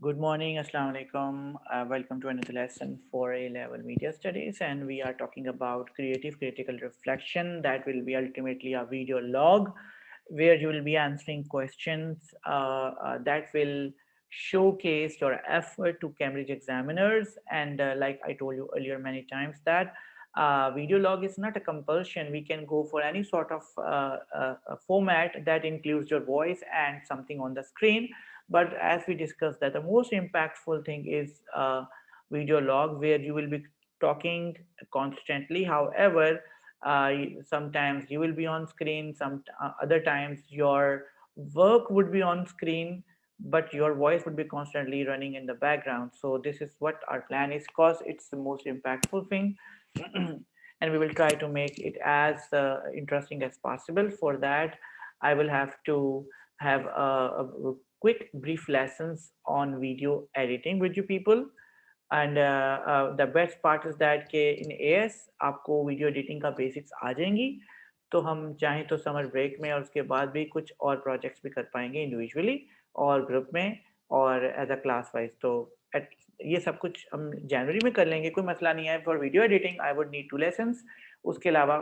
Good morning, Assalamu alaikum. Welcome to another lesson for A level media studies, and we are talking about creative critical reflection. That will be ultimately a video log where you will be answering questions that will showcase your effort to Cambridge examiners. And like I told you earlier many times, that video log is not a compulsion. We can go for any sort of format that includes your voice and something on the screen, but as we discussed, that the most impactful thing is video log, where you will be talking constantly. However, sometimes you will be on screen, some other times your work would be on screen, but your voice would be constantly running in the background. So this is what our plan is, cause it's the most impactful thing. And we will try to make it as interesting as possible. For that, I will have to have a quick brief lessons on video editing with you people. And the best part is that कि in AS आपको video editing का basics आ जाएंगी, तो हम चाहें तो summer break में और उसके बाद भी कुछ और प्रोजेक्ट्स भी कर पाएंगे इंडिविजुअली और ग्रुप में और एज अ क्लास वाइज। तो ये सब कुछ हम जनवरी में कर लेंगे, कोई मसला नहीं है। For video editing I would need 2 lessons. उसके अलावा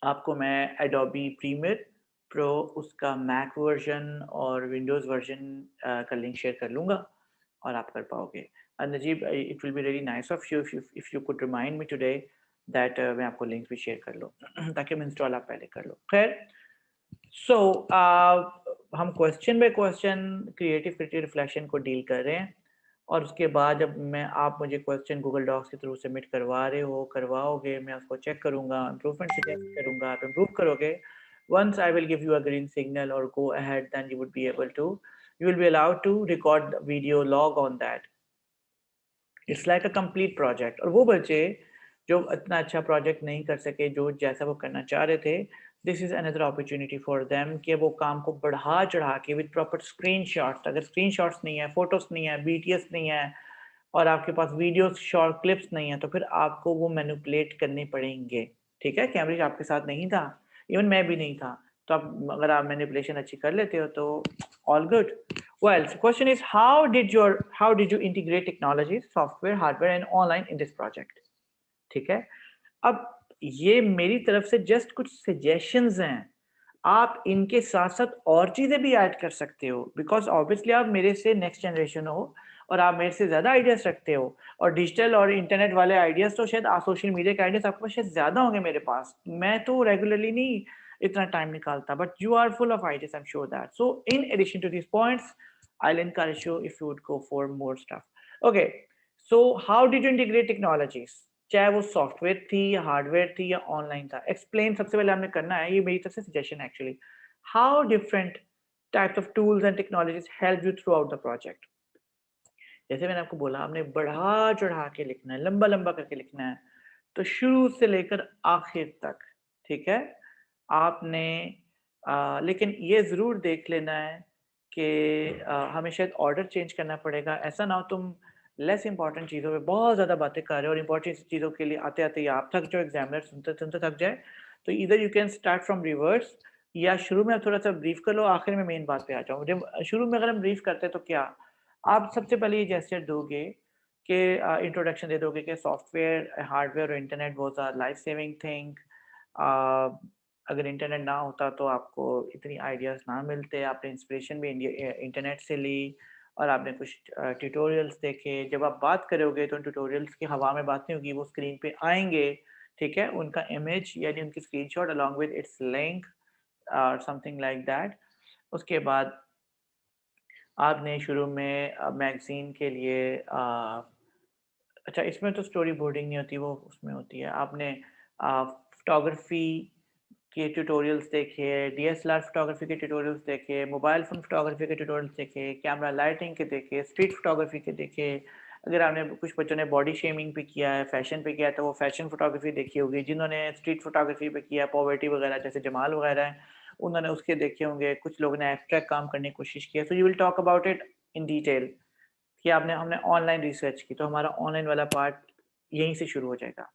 आपको मैं एडोबी प्रीमियर प्रो उसका मैक वर्जन और विंडोज़ वर्जन का लिंक शेयर कर लूँगा और आप कर पाओगे। Najeeb, it will be really nice of you if you could remind me today that मैं आपको लिंक भी शेयर कर लूँ ताकि हम इंस्टॉल आप पहले कर लो। खैर, सो हम question by question creative creative reflection को डील कर रहे हैं, और उसके बाद जब मैं आप मुझे क्वेश्चन गूगल डॉक्स के थ्रू सबमिट करवा रहे हो करवाओगे, मैं उसको चेक करूँगा, इम्प्रूवमेंट सजेस्ट करूँगा, आप इम्प्रूव करोगे। Once I will give you a green signal और go ahead, then you would be able to, you will be allowed to record video log on that. It's like a complete project. और वो बच्चे जो इतना अच्छा project नहीं कर सके, जो जैसा वो करना चाह रहे थे, this is another opportunity for them कि वो काम को बढ़ा चढ़ा के विद प्रॉपर स्क्रीन शॉट्स, अगर स्क्रीन शॉट्स नहीं है, फोटोज नहीं है, बीटीएस नहीं है, और आपके पास वीडियोस शॉर्ट क्लिप्स नहीं है, तो फिर आपको वो मैनिपुलेट करने पड़ेंगे। ठीक है, कैम्ब्रिज आपके साथ नहीं था, इवन मैं भी नहीं था, तो आप अगर आप मैनिपुलेशन अच्छी कर लेते हो तो all good. Well, the question is, how did you integrate technologies, software, hardware, and online in this project? ठीक है, अब ये मेरी तरफ से जस्ट कुछ सजेशंस हैं, आप इनके साथ साथ और चीजें भी ऐड कर सकते हो, बिकॉज ऑब्वियसली आप मेरे से नेक्स्ट जनरेशन हो और आप मेरे से ज्यादा आइडियाज रखते हो, और डिजिटल और इंटरनेट वाले आइडियाज तो शायद सोशल मीडिया के आइडियाज आपके पास शायद ज्यादा होंगे मेरे पास, मैं तो रेगुलरली नहीं इतना टाइम निकालता, but you are full of ideas, I am sure that. So in addition to this points, I'll encourage you if you would go for more stuff. Okay, so how did you integrate technologies? चाहे वो software थी या hardware थी या online था, explain सबसे पहले हमने करना है, ये मेरी तरफ से suggestion actually. How different types of tools and technologies help you through out the project. जैसे मैंने आपको बोला, आपने बढ़ा चढ़ा के लिखना है, लंबा लंबा करके लिखना है, तो शुरू से लेकर आखिर तक, ठीक है। आपने लेकिन ये ज़रूर देख लेना है कि हमें शायद ऑर्डर चेंज करना पड़ेगा, ऐसा ना हो तुम लेस इंपॉर्टेंट चीज़ों पे बहुत ज़्यादा बातें कर रहे हो और इंपॉर्टेंट चीज़ों के लिए आते आते ही आप थक जाओ, एग्जामिनर सुनते सुनते थक जाए। तो इधर you can start from reverse, या शुरू में आप थोड़ा सा ब्रीफ कर लो, आखिर में मेन बात पे आ जाओ। जब शुरू में अगर हम ब्रीफ करते हैं तो क्या आप सबसे पहले ये जेस्चर दोगे कि इंट्रोडक्शन दे दोगे कि सॉफ्टवेयर, हार्डवेयर और internet both our life saving thing. अगर इंटरनेट ना होता तो आपको इतनी आइडियाज़ ना मिलते, आपने इंस्पिरेशन भी इंटरनेट से ली और आपने कुछ ट्यूटोरियल्स देखे। जब आप बात करोगे तो उन ट्यूटोरियल्स की हवा में बात नहीं होगी, वो स्क्रीन पे आएंगे, ठीक है, उनका इमेज यानी उनकी screenshot along with its link और समथिंग लाइक दैट। उसके बाद आपने शुरू में मैगज़ीन के लिए अच्छा, इसमें तो स्टोरी बोर्डिंग नहीं होती, वो उसमें होती है। आपने फ़ोटोग्राफ़ी के ट्यूटोरियल्स देखे, डीएसएलआर फ़ोटोग्राफ़ी के ट्यूटोरियल्स देखे, मोबाइल फ़ोन फ़ोटोग्राफ़ी के ट्यूटोरियल्स देखे, कैमरा लाइटिंग के देखे, स्ट्रीट फ़ोटोग्राफ़ी के देखे। अगर आपने कुछ बच्चों ने बॉडी शेमिंग पे किया है, फ़ैशन पे किया है, तो वो फ़ैशन फ़ोटोग्राफ़ी देखी होगी। जिन्होंने स्ट्रीट फ़ोटोग्राफ़ी पे किया है, पॉवर्टी वगैरह जैसे जमाल वगैरह हैं, उन्होंने उसके देखे होंगे। कुछ लोगों ने एब्स्ट्रैक्ट काम करने की कोशिश की है। So you will talk about it in detail कि आपने हमने ऑनलाइन रिसर्च की, तो हमारा ऑनलाइन वाला पार्ट यहीं से शुरू हो जाएगा।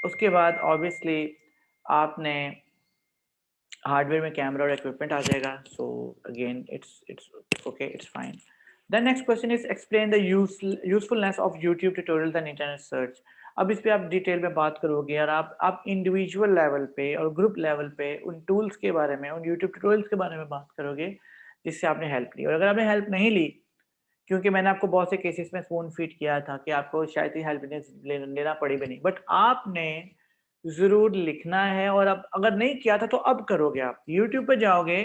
उसके बाद ऑब्वियसली आपने हार्डवेयर में कैमरा और इक्विपमेंट आ जाएगा। So again it's okay, it's fine. The next question is explain the usefulness of YouTube tutorial and internet search. अब इस पे आप डिटेल में बात करोगे और आप इंडिविजुअल लेवल पे और ग्रुप लेवल पे उन टूल्स के बारे में, उन यूट्यूब ट्यूटोरियल्स के बारे में बात करोगे जिससे आपने हेल्प ली। और अगर आपने हेल्प नहीं ली, क्योंकि मैंने आपको बहुत से केसेस में स्पून फीड किया था कि आपको शायद ही हेल्प लेना पड़ी भी नहीं, बट आपने जरूर लिखना है। और अब अगर नहीं किया था तो अब करोगे। आप यूट्यूब पे जाओगे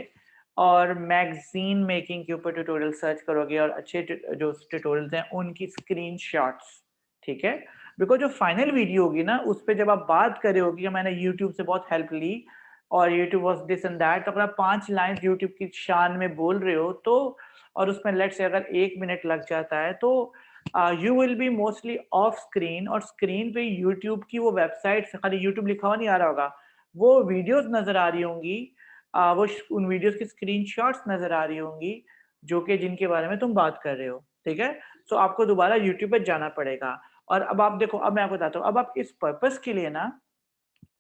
और मैगजीन मेकिंग के ऊपर ट्यूटोरियल सर्च करोगे और अच्छे जो ट्यूटोरियल्स हैं उनकी स्क्रीनशॉट्स, ठीक है। बिकॉज जो फाइनल वीडियो होगी ना, उस पर जब आप बात कर रहे होगी कि मैंने यूट्यूब से बहुत हेल्प ली और YouTube was this and that, तो अगर आप 5 लाइन यूट्यूब की शान में बोल रहे हो तो, और उसमें लेट से अगर 1 मिनट लग जाता है तो you will be mostly of screen, और स्क्रीन पे यूट्यूब की वो वेबसाइट, खाली यूट्यूब लिखा हुआ नहीं आ रहा होगा, वो वीडियोस नजर आ रही होंगी, उन वीडियोस की स्क्रीनशॉट्स नजर आ रही होंगी जो कि जिनके बारे में तुम बात कर रहे हो, ठीक है। सो आपको दोबारा यूट्यूब पे जाना पड़ेगा। और अब आप देखो, अब मैं आपको बताता हूँ, अब आप इस पर्पस के लिए ना,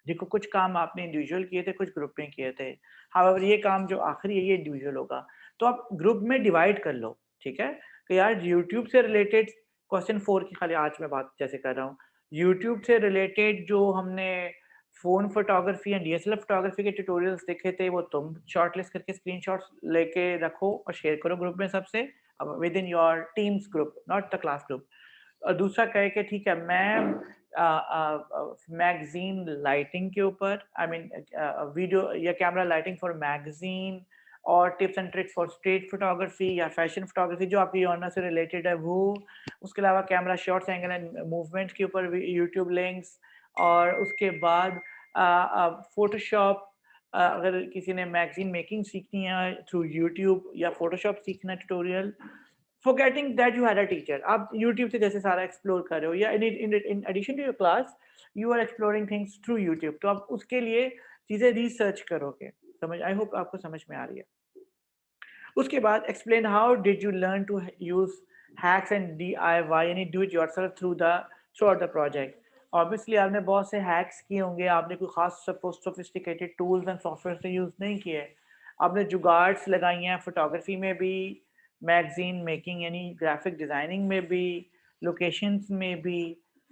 देखो कुछ काम आपने इंडिविजुअल किए थे, कुछ ग्रुप में किए थे। हाउएवर ये काम जो आखिरी है ये इंडिविजुअल होगा, तो आप ग्रुप में डिवाइड कर लो, ठीक है। कि यार यूट्यूब से रिलेटेड क्वेश्चन 4 की खाली आज मैं बात जैसे कर रहा हूँ, यूट्यूब से रिलेटेड जो हमने phone photography and DSLR photography के ट्यूटोरियल्स देखे थे, वो तुम शॉर्टलिस्ट करके स्क्रीनशॉट्स लेके रखो और शेयर करो ग्रुप में सबसे, with in your teams group, not the class group. और दूसरा कहे कि ठीक है, मैं मैगजीन लाइटिंग के ऊपर, आई मीन वीडियो या कैमरा लाइटिंग फॉर मैगजीन, और tips and tricks for street photography या फैशन फोटोग्राफी जो आपकी ऑनर से रिलेटेड है वो। उसके अलावा camera shots, angle and movement के ऊपर यूट्यूब लिंक्स। और उसके बाद फोटोशॉप, अगर किसी ने मैगजीन मेकिंग सीखनी है थ्रू यूट्यूब या फोटोशॉप सीखना tutorial, forgetting that you had a teacher, आप YouTube से जैसे सारा एक्सप्लोर कर रहे हो, या in addition to your class you are exploring things through YouTube, तो आप उसके लिए चीजें रिसर्च करोगे। समझ, आई होप आपको समझ में आ रही है। उसके बाद explain how did you learn to use hacks and DIY यानी do it yourself throughout the project. Obviously आपने बहुत से हैक्स किए होंगे, आपने कोई खास सोफिस्टिकेटेड टूल्स एंड सॉफ्टवेयर से यूज नहीं किए, आपने जुगाड़्स लगाई हैं फोटोग्राफी में भी, मैगजीन मेकिंग यानी ग्राफिक डिजाइनिंग में भी, लोकेशंस में भी,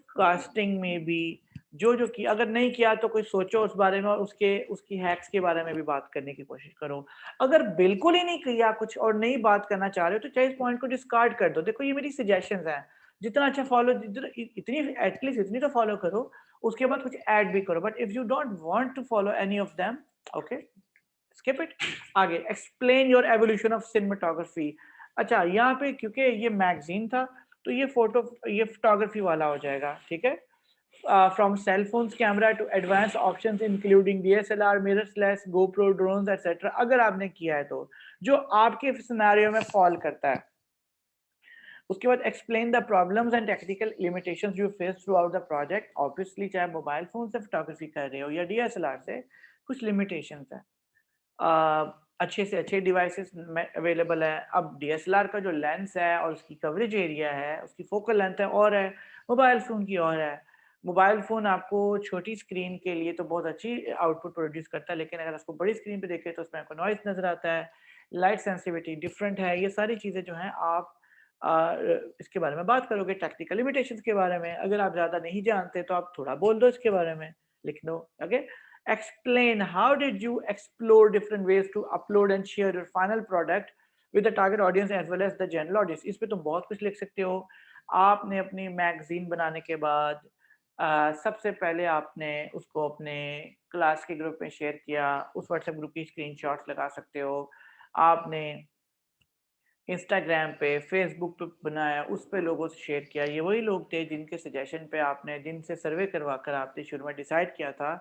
कास्टिंग में भी, जो जो किया। अगर नहीं किया तो कोई सोचो उस बारे में और उसके उसकी हैक्स के बारे में भी बात करने की कोशिश करो। अगर बिल्कुल ही नहीं किया कुछ और नहीं बात करना चाह रहे हो तो चाहे इस पॉइंट को डिस्कार्ड कर दो। देखो ये मेरी सजेशंस हैं, जितना अच्छा फॉलो, इतनी एटलीस्ट इतनी तो फॉलो करो, उसके बाद कुछ ऐड भी करो। But if you don't want to follow any of them, okay, skip it. आगे explain your evolution of cinematography. अच्छा, यहाँ पे क्योंकि ये मैगजीन था तो ये फोटोग्राफी वाला हो जाएगा, ठीक है। from cell phones camera to advanced options including DSLR, mirrorless, GoPro, drones, etc. अगर आपने किया है तो जो आपके सिनेरियो में फॉल करता है। उसके बाद explain the problems and technical limitations you face through out the project. Obviously चाहे मोबाइल फोन से फोटोग्राफी कर रहे हो या DSLR से, कुछ लिमिटेशंस है। अच्छे से अच्छे डिवाइसेस में अवेलेबल है। अब DSLR का जो लेंस है और उसकी कवरेज एरिया है, उसकी फोकल लेंथ है और है, मोबाइल फ़ोन की और है। मोबाइल फ़ोन आपको छोटी स्क्रीन के लिए तो बहुत अच्छी आउटपुट प्रोड्यूस करता है, लेकिन अगर उसको बड़ी स्क्रीन पे देखें तो उसमें आपको नॉइज़ नज़र आता है, लाइट सेंसिटिविटी डिफरेंट है। ये सारी चीज़ें जो हैं आप इसके बारे में बात करोगे, टेक्निकल लिमिटेशंस के बारे में। अगर आप ज़्यादा नहीं जानते तो आप थोड़ा बोल दो इसके बारे में, लिख दो, okay. Explain how did you explore different ways to upload and share your final product with the target audience as well as the general audience। इस पे तुम बहुत कुछ लिख सकते हो। आपने अपनी मैगजीन बनाने के बाद सबसे पहले आपने उसको अपने क्लास के ग्रुप में शेयर किया, उस व्हाट्सएप ग्रुप की स्क्रीनशॉट्स लगा सकते हो। आपने इंस्टाग्राम पे, फेसबुक पे बनाया, उस पे लोगों से शेयर किया। ये वही लोग थे जिनके सजेशन पे आपने, जिनसे सर्वे करवा कर आपने शुरू में डिसाइड किया था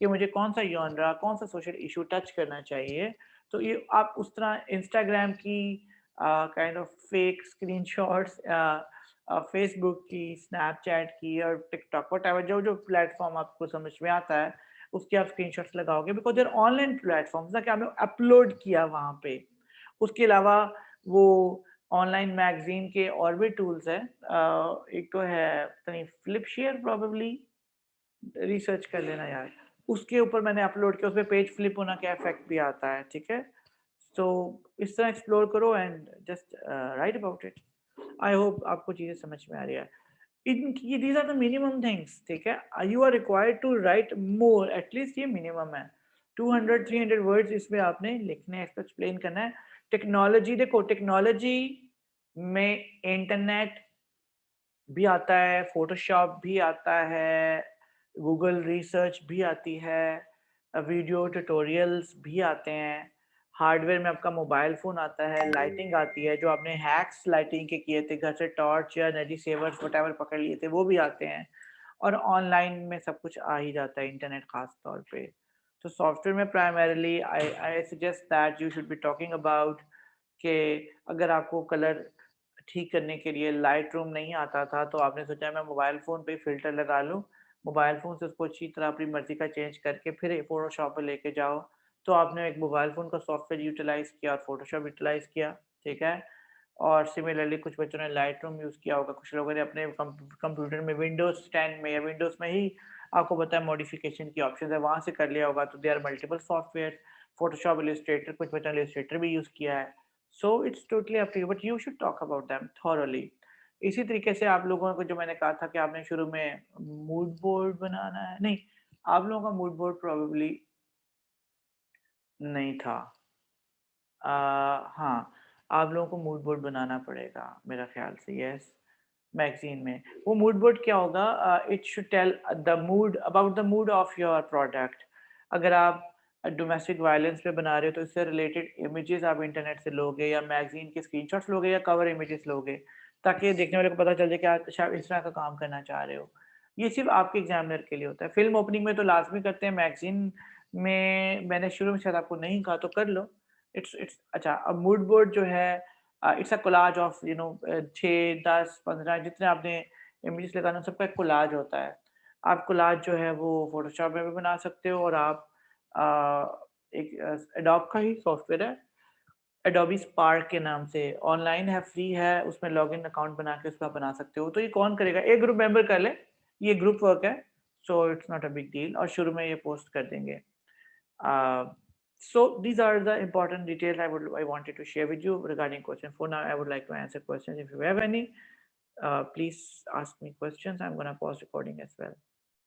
कि मुझे कौन सा जॉनरा, कौन सा सोशल इशू टच करना चाहिए। तो ये आप उस तरह इंस्टाग्राम की kind of fake screenshots, Facebook की, स्नैपचैट की और टिकटॉक, व्हाटएवर जो जो प्लेटफॉर्म आपको समझ में आता है उसके आप स्क्रीनशॉट्स लगाओगे, बिकॉज देयर ऑनलाइन प्लेटफॉर्म्स ना कि आपने अपलोड किया वहाँ पे। उसके अलावा वो ऑनलाइन मैगजीन के और भी टूल्स हैं। एक तो है पता नहीं फ्लिपशेयर, प्रोबेबली रिसर्च कर लेना यार। उसके ऊपर मैंने अपलोड किया, उसमें पेज फ्लिप होना का इफेक्ट भी आता है, ठीक है। तो इस तरह एक्सप्लोर करो and just write about it. I hope आपको चीज़ें समझ में आ रही है। इनकी these are the minimum things, ठीक है। You are required to write more, at least ये मिनिमम है। 200-300 वर्ड्स इसमें आपने लिखने हैं, इसको एक्सप्लेन करना है। टेक्नोलॉजी देखो, टेक्नोलॉजी में इंटरनेट भी आता है, फोटोशॉप भी आता है, गूगल रिसर्च भी आती है, वीडियो ट्यूटोरियल्स भी आते हैं, हार्डवेयर में आपका मोबाइल फ़ोन आता है, लाइटिंग आती है, जो आपने हैक्स लाइटिंग के किए थे, घर से टॉर्च या एनर्जी सेवर्स व्हाटएवर पकड़ लिए थे, वो भी आते हैं। और ऑनलाइन में सब कुछ आ ही जाता है, इंटरनेट ख़ास तौर पे। तो सॉफ्टवेयर में primarily I I suggest that you should be talking about कि अगर आपको कलर ठीक करने के लिए लाइट रूम नहीं आता था, तो आपने सोचा मैं मोबाइल फ़ोन पे फ़िल्टर लगा लूँ, मोबाइल फ़ोन से उसको अच्छी तरह अपनी मर्ज़ी का चेंज करके फिर फ़ोटोशॉप पे लेके जाओ। तो आपने एक मोबाइल फ़ोन का सॉफ्टवेयर यूटिलाइज़ किया और फ़ोटोशॉप यूटिलाइज़ किया, ठीक है? और सिमिलरली कुछ बच्चों ने लाइट रूम यूज़ किया होगा, कुछ लोगों ने अपने कंप्यूटर में विंडोज़ 10 में या विंडोज़ में ही आपको पता है मॉडिफ़िकेशन की ऑप्शंस है, वहाँ से कर लिया होगा। तो there are multiple software, Photoshop, Illustrator, कुछ बच्चों ने इलस्ट्रेटर भी यूज़ किया है। So it's totally up to you, but you should talk about them thoroughly. इसी तरीके से आप लोगों को, जो मैंने कहा था कि आपने शुरू में मूड बोर्ड बनाना है, नहीं, आप लोगों का मूड बोर्ड प्रोबेबली नहीं था। हाँ, आप लोगों को मूड बोर्ड बनाना पड़ेगा मेरा ख़्याल से, यस, मैगज़ीन में। वो मूड बोर्ड क्या होगा, it should tell the mood about the mood of your product. अगर आप डोमेस्टिक वायलेंस पे बना रहे हो, तो इससे रिलेटेड इमेजेस आप इंटरनेट से लोगे या मैगज़ीन के स्क्रीनशॉट्स लोगे या कवर इमेजेस लोगे, ताकि देखने वाले को पता चल जाए कि आप शायद इस तरह का काम करना चाह रहे हो। ये सिर्फ़ आपके एग्ज़ामिनर के लिए होता है। फ़िल्म ओपनिंग में तो लाज़मी करते हैं, मैगज़ीन में मैंने शुरू में शायद आपको नहीं कहा, तो कर लो। इट्स अच्छा, अब मूड बोर्ड जो है, इट्स अ कोलाज ऑफ 6, 10, 15 जितने आपने इमेजेस लगाना है, सबका एक कोलाज होता है। आप कोलाज जो है वो फ़ोटोशॉप में भी बना सकते हो, और आप एक एडोब का ही सॉफ्टवेयर है, एडोबी स्पार्क के नाम से, ऑनलाइन है, फ्री है, उसमें लॉगिन अकाउंट बना के उसको आप बना सकते हो। तो ये कौन करेगा? एक ग्रुप मेंबर कर ले, ये ग्रुप वर्क है, so it's not a big deal, और शुरू में ये पोस्ट कर देंगे। Uh, so these are the important details I wanted to share with you regarding question 4. Now I would like to answer questions. If you have any, please ask me questions. I'm gonna pause recording as well.